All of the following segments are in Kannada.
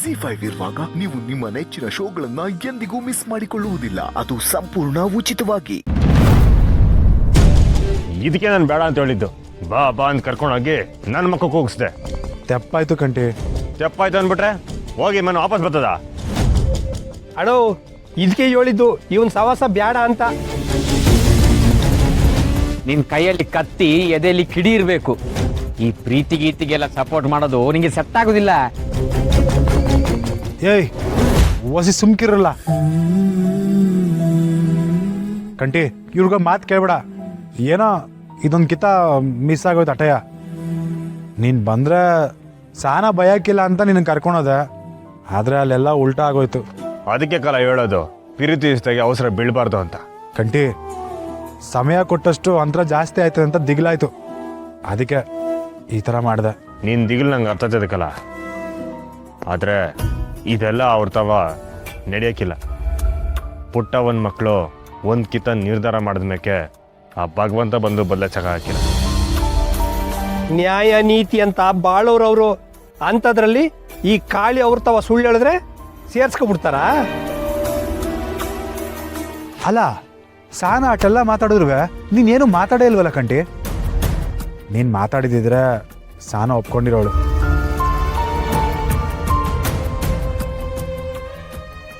ZEE5 ಇರುವಾಗ ನೀವು ನಿಮ್ಮ ನೆಚ್ಚಿನ ಶೋಗಳನ್ನ ಎಂದಿಗೂ ಮಿಸ್ ಮಾಡಿಕೊಳ್ಳುವುದಿಲ್ಲ. ಅದು ಸಂಪೂರ್ಣ ಉಚಿತವಾಗಿ. ಇದಕ್ಕೆ ನಾನು ಬೇಡ ಅಂತ ಹೇಳಿದ್ದು. ಬಾ ಬಾ ಅಂತ ಕರ್ಕೊಂಡೋಗಿ ನನ್ನ ಮಕ್ಕಕ್ಕೆ ಹೋಗಿಸ್ದೆ. ತೆಪ್ಪಾಯ್ತು ಕಂಟಿ. ತೆಪ್ಪಾಯ್ತು ಅಂದ್ಬಿಟ್ರೆ ಹೋಗಿ ಮನೆ ವಾಪಸ್ ಬರ್ತದ? ಅಣ್ಣೋ ಇದಕ್ಕೆ ಹೇಳಿದ್ದು ಇವನ್ ಸವಾಸ ಬೇಡ ಅಂತ. ನಿನ್ ಕೈಯಲ್ಲಿ ಕತ್ತಿ ಎದೆಯಲ್ಲಿ ಕಿಡಿ ಇರಬೇಕು. ಈ ಪ್ರೀತಿ ಗೀತಿಗೆಲ್ಲ ಸಪೋರ್ಟ್ ಮಾಡೋದು ನಿಂಗೆ ಸೆಟ್ ಆಗೋದಿಲ್ಲ. ಏಯ್ ಓಸಿ ಸುಮ್ಕಿರಲ್ಲ ಕಂಟಿ. ಇವ್ರಿಗ ಮಾತು ಕೇಳ್ಬೇಡ. ಏನೋ ಇದೊಂದು ಕಿತ ಮಿಸ್ ಆಗೋಯ್ತು ಅಟಯ್ಯ. ನೀನು ಬಂದರೆ ಸಾನ ಭಯಕ್ಕಿಲ್ಲ ಅಂತ ನಿನ್ನ ಕರ್ಕೊಳೋದೆ, ಆದರೆ ಅಲ್ಲೆಲ್ಲ ಉಲ್ಟಾ ಆಗೋಯ್ತು. ಅದಕ್ಕೆ ಕಾಲ ಹೇಳೋದು ಪ್ರೀತಿ ಇಷ್ಟಾಗಿ ಅವಸರ ಬೀಳಬಾರ್ದು ಅಂತ. ಕಂಟಿ ಸಮಯ ಕೊಟ್ಟಷ್ಟು ಅಂತರ ಜಾಸ್ತಿ ಆಯ್ತು ಅಂತ ದಿಗ್ಲಾಯ್ತು, ಅದಕ್ಕೆ ಈ ಥರ ಮಾಡಿದೆ. ನೀನು ದಿಗಿಲ್ ನಂಗೆ ಅರ್ಥ ಆಗ್ತದಕ್ಕಲ್ಲ, ಆದರೆ ಇದೆಲ್ಲ ಅವ್ರ ತವ ನಡೆಯೋಕ್ಕಿಲ್ಲ. ಪುಟ್ಟ ಒಂದು ಮಕ್ಕಳು ಒಂದು ಕಿತ ನಿರ್ಧಾರ ಮಾಡಿದ್ಮೇಕೆ ಆ ಭಗವಂತ ಬಂದು ಬದಲಾಚಕ ಹಾಕಿಲ್ಲ. ನ್ಯಾಯ ನೀತಿ ಅಂತ ಬಾಳೋರವರು ಅಂಥದ್ರಲ್ಲಿ ಈ ಕಾಳಿ ಅವ್ರ ತವ ಸುಳ್ಳು ಹೇಳಿದ್ರೆ ಸೇರ್ಸ್ಕೊಬಿಡ್ತಾರ. ಅಲ್ಲ ಸಾನ ಅಷ್ಟೆಲ್ಲ ಮಾತಾಡಿದ್ರು ನೀನೇನು ಮಾತಾಡೇ ಇಲ್ವಲ್ಲ ಕಂಟಿ. ನೀನು ಮಾತಾಡಿದಿದ್ರೆ ಸಾನ ಒಪ್ಕೊಂಡಿರೋಳು.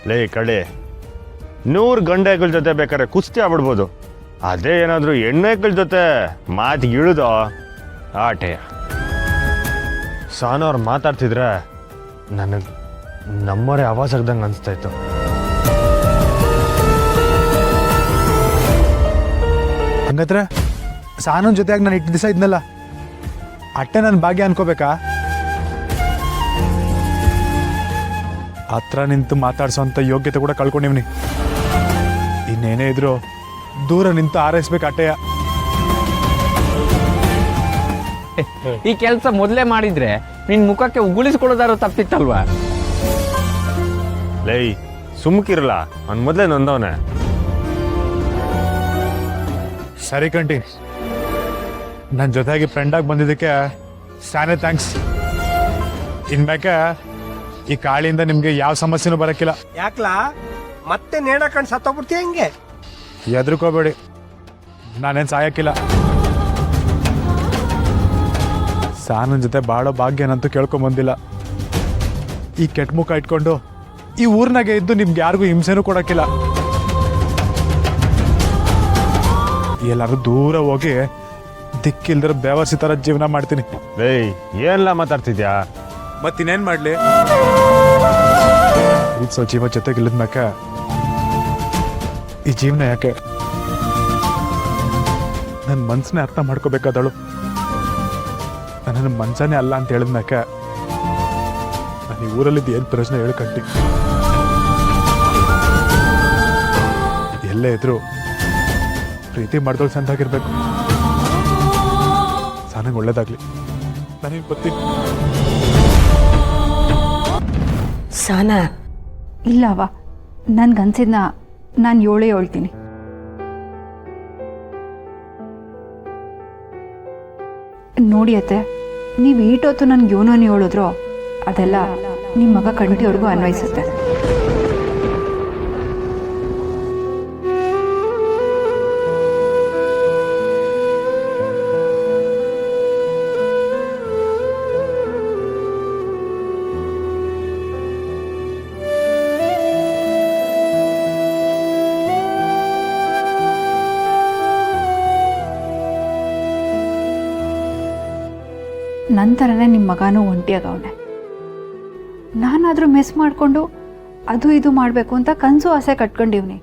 ಲೇ ಕಳೆ, 100 ಗಂಡೆಗಳ ಜೊತೆ ಬೇಕಾದ್ರೆ ಕುಸ್ತಿ ಆಗ್ಬಿಡ್ಬೋದು. ಅದೇ ಏನಾದರೂ ಹೆಣ್ಣೆಗಳ ಜೊತೆ ಮಾತಿಗೆ ಇಳಿದೋ ಆಟೆಯ. ಸಾನವ್ರು ಮಾತಾಡ್ತಿದ್ರೆ ನನಗೆ ನಮ್ಮವರೇ ಆವಾಜ್ ಆಗ್ದಂಗೆ ಅನಿಸ್ತಾಯಿತ್ತು. ಹಂಗತ್ರ ಸಾನನ್ ಜೊತೆಯಾಗಿ ನಾನು ಇಟ್ಟು ದಿವಸ ಇದ್ನಲ್ಲ, ಅಟ್ಟೆ ನನ್ನ ಭಾಗ್ಯ ಅನ್ಕೋಬೇಕಾ? ಹತ್ರ ನಿಂತು ಮಾತಾಡ್ಸೋಂಥ ಯೋಗ್ಯತೆ ಕೂಡ ಕಳ್ಕೊಂಡಿವ್ನಿ. ಇನ್ನೇನೇ ಇದ್ರು ದೂರ ನಿಂತು ಆರೈಸ್ಬೇಕು ಅಟ್ಟೆಯ. ಈ ಕೆಲಸ ಮೊದಲೇ ಮಾಡಿದ್ರೆ ನಿನ್ ಮುಖಕ್ಕೆ ಉಗುಳಿಸ್ಕೊಳ್ಳೋದಾರು ತಪ್ಪಿತ್ತಲ್ವಾ? ಲೈ ಸುಮ್ಕಿರಲ್ಲ, ಅವ್ನು ಮೊದಲೇ ನೊಂದವನೆ. ಸರಿ ಕಂಟಿ, ನನ್ನ ಜೊತೆಯಾಗಿ ಫ್ರೆಂಡಾಗಿ ಬಂದಿದ್ದಕ್ಕೆ ಸಾನೇ ಥ್ಯಾಂಕ್ಸ್. ಇನ್ಮ್ಯಾಕೆ ಈ ಕಾಳಿಯಿಂದ ನಿಮಗೆ ಯಾವ ಸಮಸ್ಯೆನೂ ಬರೋಕ್ಕಿಲ್ಲ. ಯಾಕ್ಲಾ ಮತ್ತೆ ನೇಣಕಂಡು ಸತ್ತೋಗ್ಬಿಡ್ತೀಯ ಹಿಂಗೆ? ಹೆದರ್ಕೋಬೇಡಿ, ನಾನೇನು ಸಾಯಕ್ಕಿಲ್ಲ. ಸಾನನ್ ಜೊತೆ ಬಾಳೋ ಭಾಗ್ಯನಂತೂ ಕೇಳ್ಕೊಂಬಂದಿಲ್ಲ. ಈ ಕೆಟ್ಟ ಮುಖ ಇಟ್ಕೊಂಡು ಈ ಊರ್ನಾಗೆ ಇದ್ದು ನಿಮ್ಗೆ ಯಾರಿಗೂ ಹಿಂಸೆನೂ ಕೊಡೋಕ್ಕಿಲ್ಲ. ಎಲ್ಲರೂ ದೂರ ಹೋಗಿ ದಿಕ್ಕಿಲ್ದ್ರ ಬೇವರ್ಸಿ ಥರ ಜೀವನ ಮಾಡ್ತೀನಿ. ಲೈ ಏನೆಲ್ಲ ಮಾತಾಡ್ತಿದ್ಯಾ? ಮತ್ತಿನ್ನೇನು ಮಾಡಲಿ? ಇದು ಸ್ವಲ್ಪ ಜೀವ ಜೊತೆಗಿಲ್ಲದ ಮ್ಯಾಕ ಈ ಜೀವನ ಯಾಕೆ? ನನ್ನ ಮನ್ಸನ್ನೇ ಅರ್ಥ ಮಾಡ್ಕೋಬೇಕಾದಳು. ನನ್ನ ಮನ್ಸನೇ ಅಲ್ಲ ಅಂತ ಹೇಳಿದ್ಮ್ಯಾಕ ನಾನು ಈ ಊರಲ್ಲಿದ್ದು ಏನು ಪ್ರಶ್ನೆ ಹೇಳ್ಕಂಟಿ. ಎಲ್ಲೇ ಇದ್ರು ಪ್ರೀತಿ ಮಾಡ್ದೋಳು ಸಂತಾಗಿರ್ಬೇಕು. ಸಾನಂಗೆ ಒಳ್ಳೇದಾಗ್ಲಿ. ನನಗೆ ಗೊತ್ತಿಲ್ಲ. ಸಾನ ಇಲ್ಲವ, ನನ್ಗನ್ಸಿದ್ನ ನಾನು ಏಳೇ ಹೇಳ್ತೀನಿ. ನೋಡಿ ಅತ್ತೆ, ನೀವು ಈಟೊತ್ತು ನನ್ಗೆ ಯೋನೋನು ಹೇಳಿದ್ರು ಅದೆಲ್ಲ ನಿಮ್ಮ ಮಗ ಕಂಟಿಯವ್ರಿಗೂ ಅನ್ವಯಿಸುತ್ತೆ. ನಂತರನೇ ನಿಮ್ಮ ಮಗನೂ ಒಂಟಿಯಾಗವನೆ. ನಾನಾದರೂ ಮಿಸ್ ಮಾಡಿಕೊಂಡು ಅದು ಇದು ಮಾಡಬೇಕು ಅಂತ ಕನಸು ಆಸೆ ಕಟ್ಕೊಂಡಿವ್ನಿ.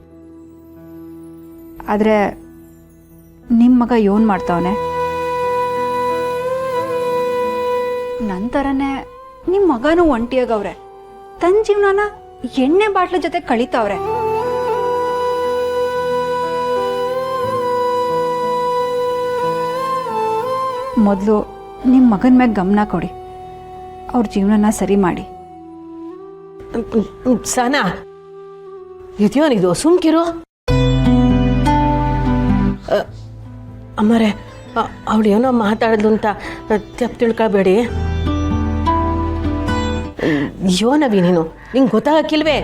ಆದರೆ ನಿಮ್ಮ ಮಗ ಯೋನ್ ಮಾಡ್ತಾವನೆ. ನಂತರನೇ ನಿಮ್ಮ ಮಗನೂ ಒಂಟಿಯಾಗವ್ರೆ. ತನ್ನ ಜೀವನನ ಎಣ್ಣೆ ಬಾಟ್ಲ ಜೊತೆ ಕಳೀತಾವ್ರೆ. ಮೊದಲು ನಿಮ್ಮ ಮಗನ ಮ್ಯಾಗ ಗಮನ ಕೊಡಿ, ಅವ್ರ ಜೀವನನ ಸರಿ ಮಾಡಿ. ಸಾನ ಇದೇನಿದು? ಸುಮ್ಕಿರು. ಅಮ್ಮರೇ, ಅವಳು ಏನೋ ಮಾತಾಡಿದ್ಲು ಅಂತ ತಪ್ಪು ತಿಳ್ಕೊಬೇಡಿ. ಯೋನವಿ ನೀನು ನಿಂಗೆ ಗೊತ್ತಾಗಕ್ಕಿಲ್ವೇ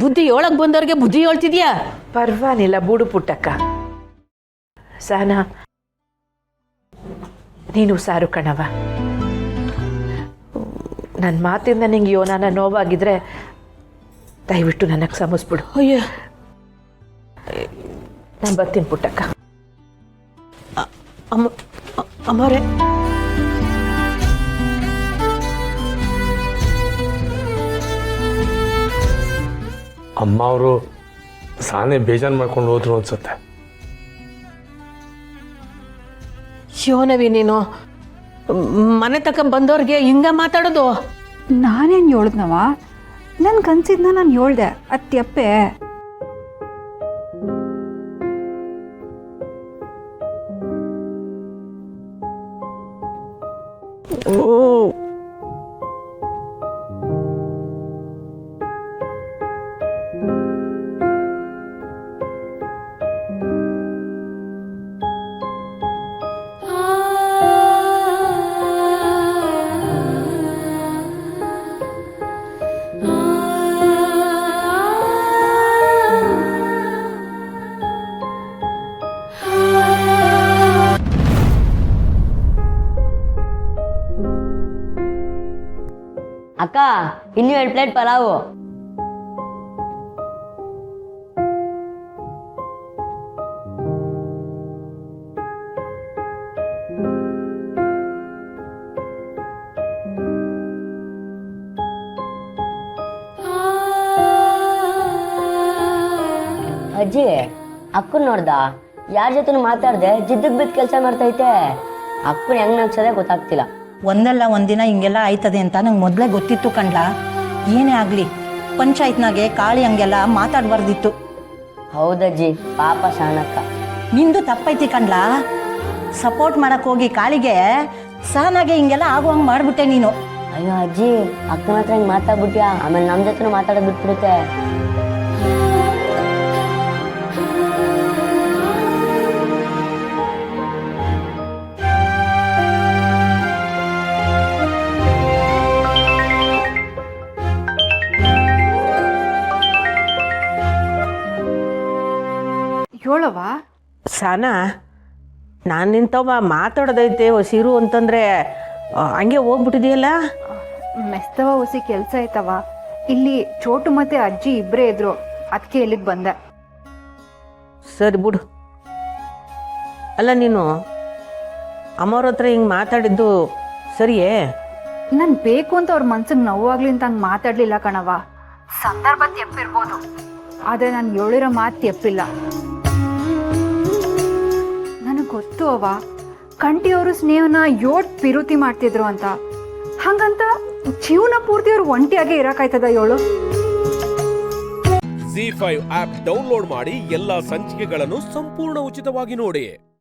ಬುದ್ಧಿ ಒಳಗೆ ಬಂದವ್ರಿಗೆ ಬುದ್ಧಿ ಹೇಳ್ತಿದ್ಯಾ? ಪರ್ವಾನಿಲ್ಲ ಬೂಡು ಪುಟ್ಟಕ್ಕ. ಸಹನಾ, ನೀನು ಸಾರು ಕಣವ. ನನ್ನ ಮಾತಿಂದ ನಿಂಗೆ ಯೋನಾನ ನೋವಾಗಿದ್ರೆ ದಯವಿಟ್ಟು ನನಗೆ ಕ್ಷಮಿಸ್ಬಿಡು. ಅಯ್ಯ ನಾನು ಬರ್ತೀನಿ ಪುಟ್ಟಕ್ಕ. ಅಮ್ಮರೇ, ಅಮ್ಮ ಅವರು ಸಾನೇ ಬೇಜಾರು ಮಾಡ್ಕೊಂಡು ಹೋದ್ರು ಅನ್ಸುತ್ತೆ. ಯೋನವಿ ನೀನು ಮನೆ ತಕ ಬಂದವ್ರಿಗೆ ಹಿಂಗ ಮಾತಾಡೋದು? ನಾನೇನು ಹೇಳ್ದನವ? ನನ್ನ ಕನ್ಸಿದ್ನ ನಾನು ಹೇಳ್ದೆ, ಅದು ತೆಪ್ಪೆ. ಅಕ್ಕ, ಇನ್ನೂ 2 ಪ್ಲೇಟ್ ಪಲಾವು. ಅಜ್ಜಿ, ಅಕ್ಕನ್ ನೋಡ್ದ? ಯಾರ ಜೊತೆ ಮಾತಾಡ್ದೆ ಜಿದ್ದಕ್ ಬಿದ್ದ ಕೆಲಸ ಮಾಡ್ತೈತೆ. ಅಕ್ಕನ ಹೆಂಗ್ ನಗ್ಸೋದೇ ಗೊತ್ತಾಗ್ತಿಲ್ಲ. ಒಂದಲ್ಲ ಒಂದಿನ ಹಿಂಗೆಲ್ಲ ಆಯ್ತದೆ ಅಂತ ನಂಗೆ ಮೊದಲೇ ಗೊತ್ತಿತ್ತು ಕಣ್ಲ. ಏನೇ ಆಗಲಿ ಪಂಚಾಯತ್ನಾಗೆ ಕಾಳಿ ಹಂಗೆಲ್ಲ ಮಾತಾಡಬಾರ್ದಿತ್ತು. ಹೌದಜ್ಜಿ, ಪಾಪ ಸಹನಕ್ಕ. ನಿಂದು ತಪ್ಪೈತಿ ಕಣ್ಲ. ಸಪೋರ್ಟ್ ಮಾಡಕ್ ಹೋಗಿ ಕಾಳಿಗೆ ಸಹನಾಗೆ ಹಿಂಗೆಲ್ಲ ಆಗುವಂಗೆ ಮಾಡ್ಬಿಟ್ಟೆ ನೀನು. ಅಯ್ಯೋ ಅಜ್ಜಿ, ಅಕ್ಕನ ಹತ್ರ ಹಿಂಗೆ ಮಾತಾಡ್ಬಿಟ್ಯಾ, ಆಮೇಲೆ ನಮ್ಮ ಜೊತೆ ಮಾತಾಡೋದು ಬಿಟ್ಬಿಡುತ್ತೆ. ಹೇಳವ. ಸಾನಾ, ನಾನು ನಿಂತವ ಮಾತಾಡೋದೈತೆ ಹೊಸಿರು ಅಂತಂದ್ರೆ ಹಂಗೆ ಹೋಗ್ಬಿಟ್ಟಿದೆಯಲ್ಲ. ಮೆಸ್ತವ ಹೊಸಿ ಕೆಲಸ ಆಯ್ತವ. ಇಲ್ಲಿ ಚೋಟು ಮತ್ತೆ ಅಜ್ಜಿ ಇಬ್ಬರೇ ಇದ್ರು, ಅದಕ್ಕೆ ಇಲ್ಲಿಗೆ ಬಂದೆ. ಸರಿ ಬಿಡು. ಅಲ್ಲ, ನೀನು ಅಮ್ಮವ್ರ ಹತ್ರ ಹಿಂಗೆ ಮಾತಾಡಿದ್ದು ಸರಿಯೇ? ನಾನು ಬೇಕು ಅಂತ ಅವ್ರ ಮನ್ಸಿಗೆ ನೋವಾಗ್ಲಿ ಅಂತ ಹಂಗೆ ಮಾತಾಡ್ಲಿಲ್ಲ ಕಣವ. ಸಂದರ್ಭ ತೆಪ್ಪಿರ್ಬೋದು, ಆದರೆ ನಾನು ಹೇಳಿರೋ ಮಾತು ತೆಪ್ಪಿಲ್ಲ. ನನಗೆ ಗೊತ್ತು ಅವ, ಕಂಠಿಯವರು ಸ್ನೇಹನ ಪಿರುತಿ ಮಾಡ್ತಿದ್ರು ಅಂತ. ಹಂಗಂತ ಜೀವನ ಪೂರ್ತಿ ಅವ್ರು ಒಂಟಿಯಾಗೆ ಇರಕಾಯ್ತದ ಹೇಳು? ZEE5 ಆಪ್ ಡೌನ್ಲೋಡ್ ಮಾಡಿ ಎಲ್ಲಾ ಸಂಚಿಕೆಗಳನ್ನು ಸಂಪೂರ್ಣ ಉಚಿತವಾಗಿ ನೋಡಿ.